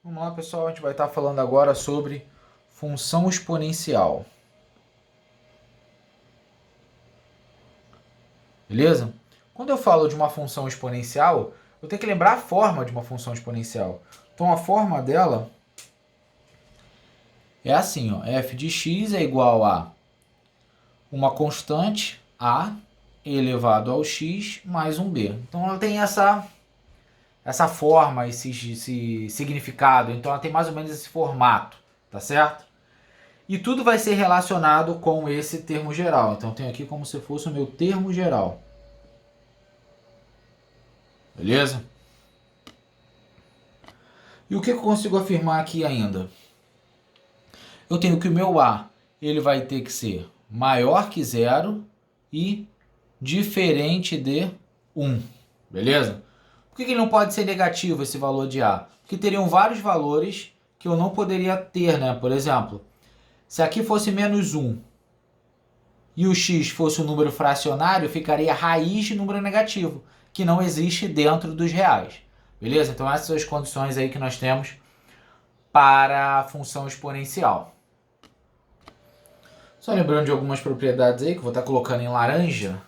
Vamos lá, pessoal, a gente vai estar falando agora sobre função exponencial. Beleza? Quando eu falo de uma função exponencial, eu tenho que lembrar a forma de uma função exponencial. Então a forma dela é assim, ó, f de x é igual a uma constante a elevado ao x mais um b. Então ela tem essa forma, esse significado. Então ela tem mais ou menos esse formato, tá certo? E tudo vai ser relacionado com esse termo geral. Então tem aqui como se fosse o meu termo geral. Beleza? E o que eu consigo afirmar aqui ainda? Eu tenho que o meu A ele vai ter que ser maior que zero e diferente de 1. Beleza? Por que ele não pode ser negativo esse valor de A? Porque teriam vários valores que eu não poderia ter, né? Por exemplo, se aqui fosse menos 1 e o x fosse um número fracionário, ficaria raiz de número negativo, que não existe dentro dos reais. Beleza? Então essas são as condições aí que nós temos para a função exponencial. Só lembrando de algumas propriedades aí, que eu vou estar colocando em laranja.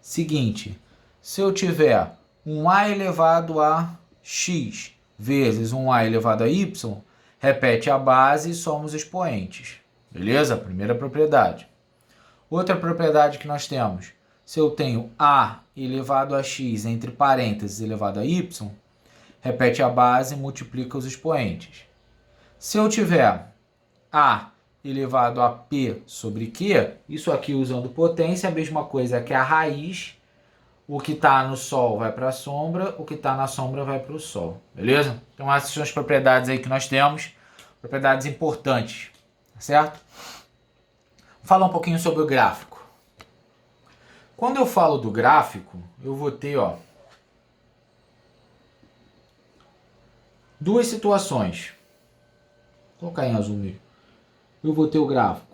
Seguinte, se eu tiver um a elevado a x vezes um a elevado a y, repete a base e somos expoentes. Beleza? Primeira propriedade. Outra propriedade que nós temos, se eu tenho a elevado a x entre parênteses elevado a y, repete a base e multiplica os expoentes. Se eu tiver a elevado a p sobre q, isso aqui usando potência, a mesma coisa que a raiz, o que está no sol vai para a sombra, o que está na sombra vai para o sol, beleza? Então essas são as propriedades aí que nós temos, propriedades importantes, certo? Vou falar um pouquinho sobre o gráfico. Quando eu falo do gráfico, eu vou ter, duas situações. Vou colocar em azul mesmo. Eu vou ter o gráfico.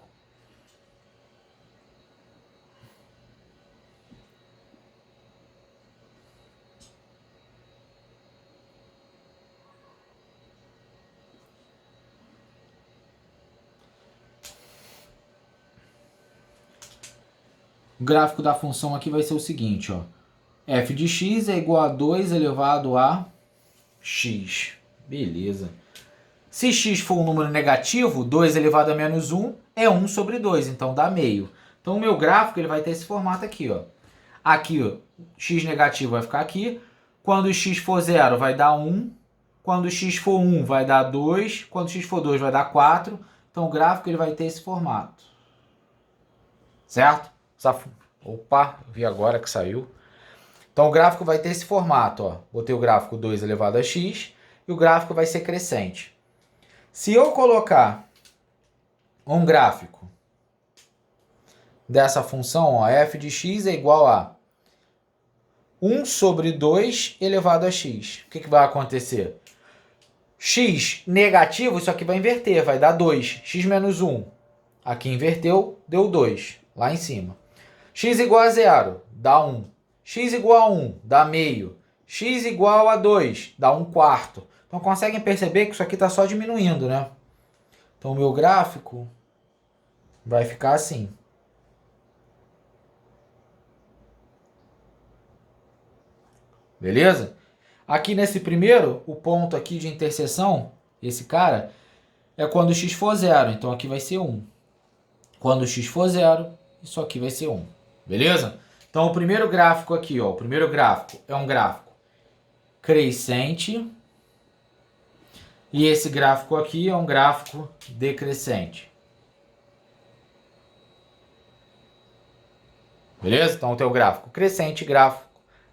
O gráfico da função aqui vai ser o seguinte, f de x é igual a 2 elevado a x. Beleza. Se x for um número negativo, 2 elevado a menos 1 é 1 sobre 2, então dá meio. Então o meu gráfico ele vai ter esse formato aqui. Aqui, x negativo vai ficar aqui. Quando x for 0, vai dar 1. Quando x for 1, vai dar 2. Quando x for 2, vai dar 4. Então o gráfico ele vai ter esse formato. Certo? Opa, vi agora que saiu. Então o gráfico vai ter esse formato. Botei o gráfico 2 elevado a x e o gráfico vai ser crescente. Se eu colocar um gráfico dessa função, f de x é igual a 1 sobre 2 elevado a x. O que vai acontecer? X negativo, isso aqui vai inverter, vai dar 2. X menos 1. Aqui inverteu, deu 2, lá em cima. X igual a 0, dá 1. X igual a 1, dá meio. X igual a 2, dá 1 quarto. Então conseguem perceber que isso aqui está só diminuindo, né? Então o meu gráfico vai ficar assim. Beleza? Aqui nesse primeiro, o ponto aqui de interseção, esse cara, é quando x for 0. Então aqui vai ser 1. Quando x for 0, isso aqui vai ser 1. Beleza? Então o primeiro gráfico aqui, o primeiro gráfico é um gráfico crescente. E esse gráfico aqui é um gráfico decrescente. Beleza? Então tem o gráfico crescente, gráfico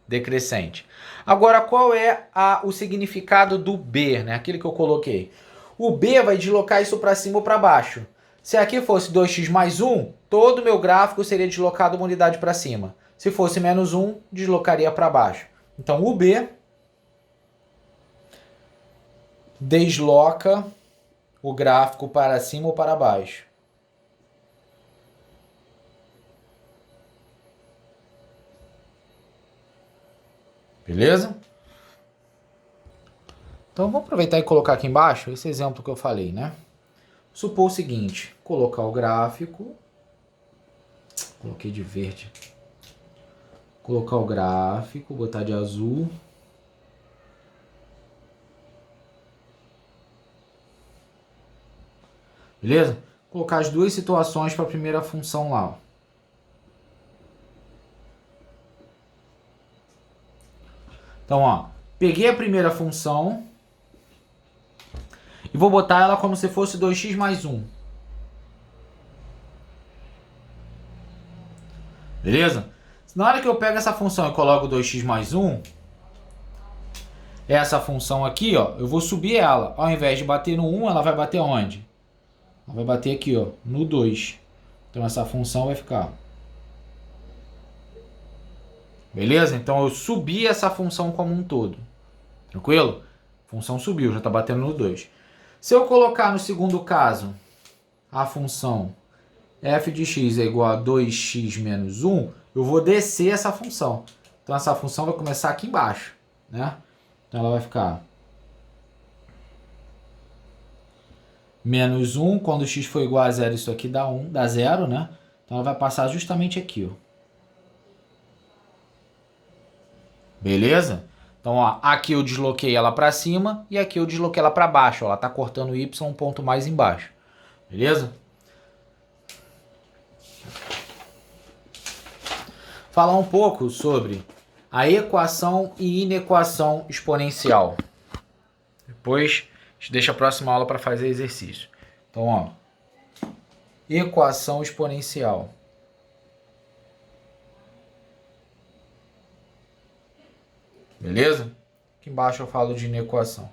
decrescente. Agora, qual é o significado do B, né? Aquele que eu coloquei. O B vai deslocar isso para cima ou para baixo. Se aqui fosse 2x mais 1, todo o meu gráfico seria deslocado uma unidade para cima. Se fosse menos 1, deslocaria para baixo. Então, o B desloca o gráfico para cima ou para baixo. Beleza? Então vamos aproveitar e colocar aqui embaixo esse exemplo que eu falei, né? Supor o seguinte, colocar o gráfico, coloquei de verde, colocar o gráfico, botar de azul, beleza? Colocar as duas situações para a primeira função lá, ó. Então, ó, peguei a primeira função e vou botar ela como se fosse 2x mais 1. Beleza? Na hora que eu pego essa função e coloco 2x mais 1, essa função aqui, ó, eu vou subir ela. Ao invés de bater no 1, ela vai bater onde? Ela vai bater aqui, ó, no 2. Então essa função vai ficar. Beleza? Então eu subi essa função como um todo. Tranquilo? A função subiu, já está batendo no 2. Se eu colocar no segundo caso a função f de x é igual a 2x menos 1, eu vou descer essa função. Então essa função vai começar aqui embaixo, né? Então ela vai ficar menos 1, quando x for igual a 0, isso aqui dá 1, dá 0, né? Então ela vai passar justamente aqui, ó. Beleza? Então, ó, aqui eu desloquei ela para cima e aqui eu desloquei ela para baixo. Ó, ela está cortando o y um ponto mais embaixo. Beleza? Falar um pouco sobre a equação e inequação exponencial. Depois a gente deixa a próxima aula para fazer exercício. Então, ó, equação exponencial. Beleza? Aqui embaixo eu falo de inequação.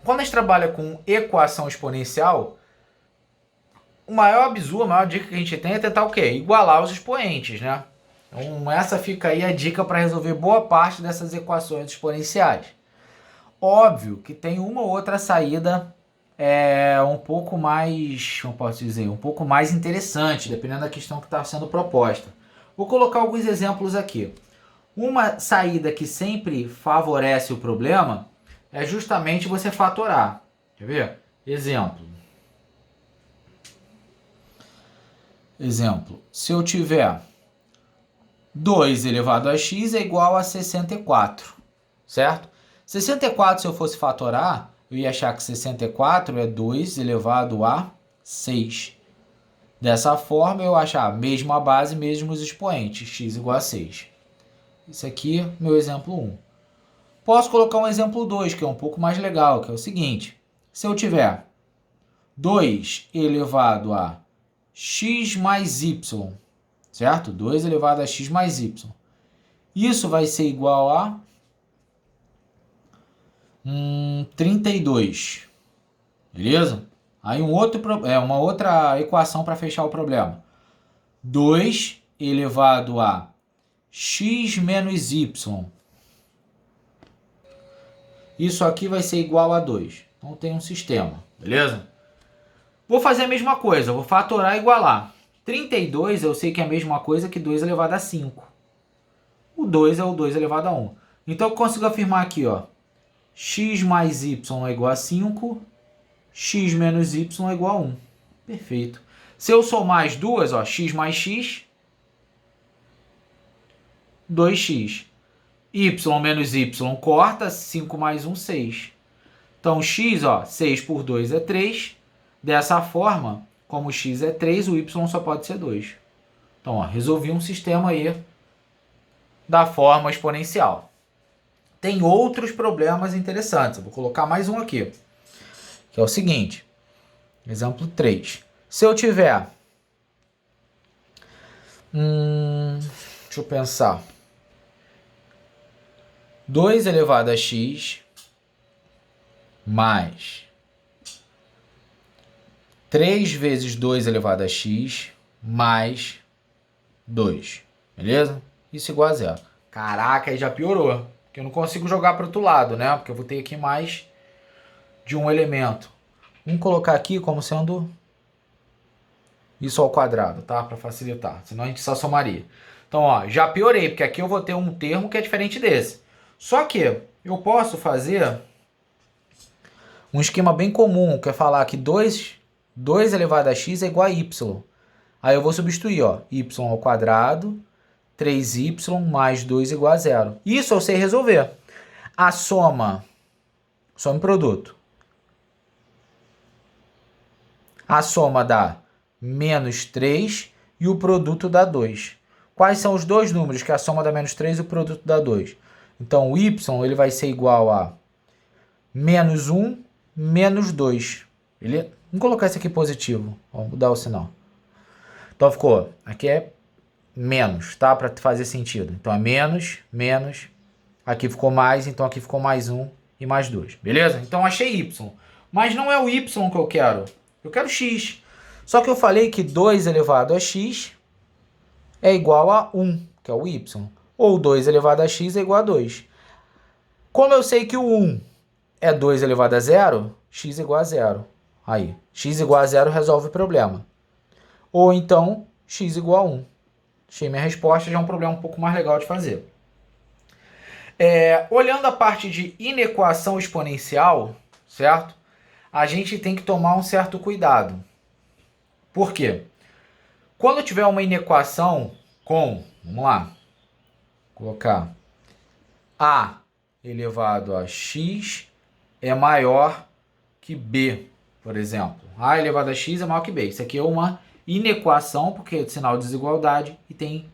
Quando a gente trabalha com equação exponencial, o maior bizu, a maior dica que a gente tem é tentar o quê? Igualar os expoentes, né? Então essa fica aí a dica para resolver boa parte dessas equações exponenciais. Óbvio que tem uma ou outra saída um pouco mais, como posso dizer, um pouco mais interessante, dependendo da questão que está sendo proposta. Vou colocar alguns exemplos aqui. Uma saída que sempre favorece o problema é justamente você fatorar. Quer ver? Exemplo. Se eu tiver 2 elevado a x é igual a 64, certo? 64, se eu fosse fatorar, eu ia achar que 64 é 2 elevado a 6. Dessa forma, eu achar mesma base, mesmos expoentes, x igual a 6. Isso aqui é meu exemplo 1. Posso colocar um exemplo 2, que é um pouco mais legal, que é o seguinte. Se eu tiver 2 elevado a x mais y, certo? 2 elevado a x mais y. Isso vai ser igual a 32. Beleza? Aí uma outra equação para fechar o problema. 2 elevado a x menos y. Isso aqui vai ser igual a 2. Então tem um sistema, beleza? Vou fazer a mesma coisa, vou fatorar e igualar. 32 eu sei que é a mesma coisa que 2 elevado a 5. O 2 é o 2 elevado a 1. Então eu consigo afirmar aqui, ó. X mais y é igual a 5, x menos y é igual a 1. Perfeito. Se eu somar as duas, ó, x mais x, 2x. Y menos y corta, 5 mais 1, 6. Então, x, ó, 6 por 2 é 3. Dessa forma, como x é 3, o y só pode ser 2. Então, ó, resolvi um sistema aí da forma exponencial. Tem outros problemas interessantes. Eu vou colocar mais um aqui, que é o seguinte. Exemplo 3. Se eu tiver... deixa eu pensar. 2 elevado a x mais 3 vezes 2 elevado a x mais 2. Beleza? Isso igual a 0. Caraca, aí já piorou. Porque eu não consigo jogar para o outro lado, né? Porque eu vou ter aqui mais de um elemento. Vamos colocar aqui como sendo isso ao quadrado, tá? Para facilitar, senão a gente só somaria. Então, ó, já piorei, porque aqui eu vou ter um termo que é diferente desse. Só que eu posso fazer um esquema bem comum, que é falar que 2 elevado a x é igual a y. Aí eu vou substituir, ó, y ao quadrado, 3y mais 2 igual a 0. Isso eu sei resolver. A soma em produto. A soma dá menos 3 e o produto dá 2. Quais são os dois números que a soma dá menos 3 e o produto dá 2? Então, o y ele vai ser igual a menos 1 menos 2. Vamos colocar esse aqui positivo. Vamos mudar o sinal. Então, ficou. Aqui é menos, tá? Para fazer sentido. Então, é menos, menos. Aqui ficou mais, então aqui ficou mais 1 e mais 2. Beleza? Então, achei y. Mas não é o y que eu quero. Eu quero x. Só que eu falei que 2 elevado a x é igual a 1, que é o y. Ou 2 elevado a x é igual a 2. Como eu sei que o 1 é 2 elevado a 0, x é igual a 0. Aí, x igual a 0 resolve o problema. Ou então, x igual a 1. Achei minha resposta, já é um problema um pouco mais legal de fazer. Olhando a parte de inequação exponencial, certo? A gente tem que tomar um certo cuidado. Por quê? Quando tiver uma inequação com, vamos lá, colocar a elevado a x é maior que b, por exemplo. A elevado a x é maior que b. Isso aqui é uma inequação, porque é sinal de desigualdade e tem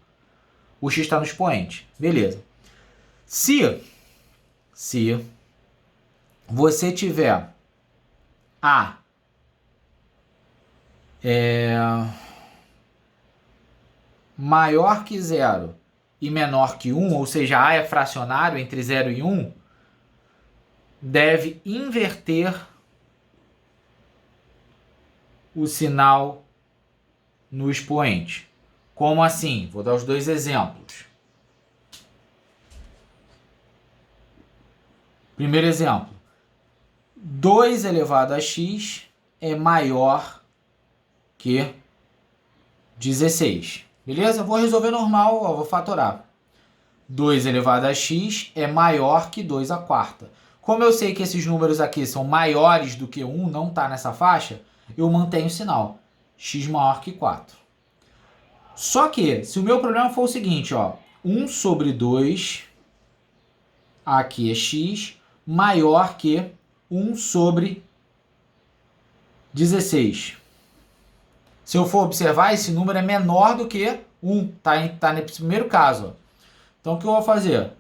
o x está no expoente. Beleza. Se você tiver a maior que 0 e menor que 1, ou seja, a é fracionário entre 0 e 1, deve inverter o sinal no expoente. Como assim? Vou dar os dois exemplos. Primeiro exemplo. 2 elevado a x é maior que 16. Beleza? Vou resolver normal, ó, vou fatorar. 2 elevado a x é maior que 2 à quarta. Como eu sei que esses números aqui são maiores do que 1, não está nessa faixa, eu mantenho o sinal. X maior que 4. Só que, se o meu problema for o seguinte, ó, 1 sobre 2, aqui é x, maior que 1 sobre 16. Se eu for observar, esse número é menor do que 1, tá nesse primeiro caso. Ó. Então, o que eu vou fazer?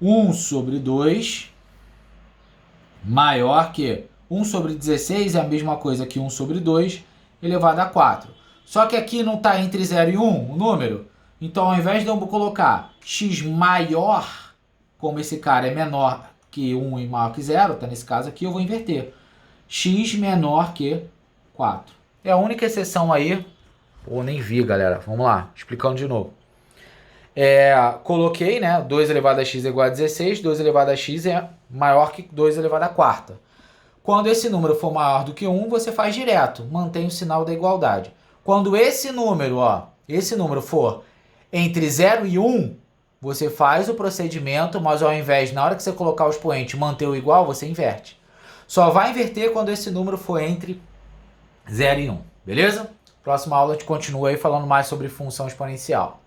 1 sobre 2 maior que 1 sobre 16 é a mesma coisa que 1 sobre 2 elevado a 4. Só que aqui não está entre 0 e 1 o número. Então, ao invés de eu colocar x maior, como esse cara é menor que 1 e maior que 0, tá nesse caso aqui, eu vou inverter. X menor que 4. É a única exceção aí. Pô, nem vi, galera. Vamos lá, explicando de novo. Coloquei, né? 2 elevado a x é igual a 16. 2 elevado a x é maior que 2 elevado a quarta. Quando esse número for maior do que 1, você faz direto. Mantém o sinal da igualdade. Quando esse número for entre 0 e 1, você faz o procedimento, mas ao invés, na hora que você colocar o expoente, manter o igual, você inverte. Só vai inverter quando esse número for entre 0 e 1, beleza? Próxima aula a gente continua aí falando mais sobre função exponencial.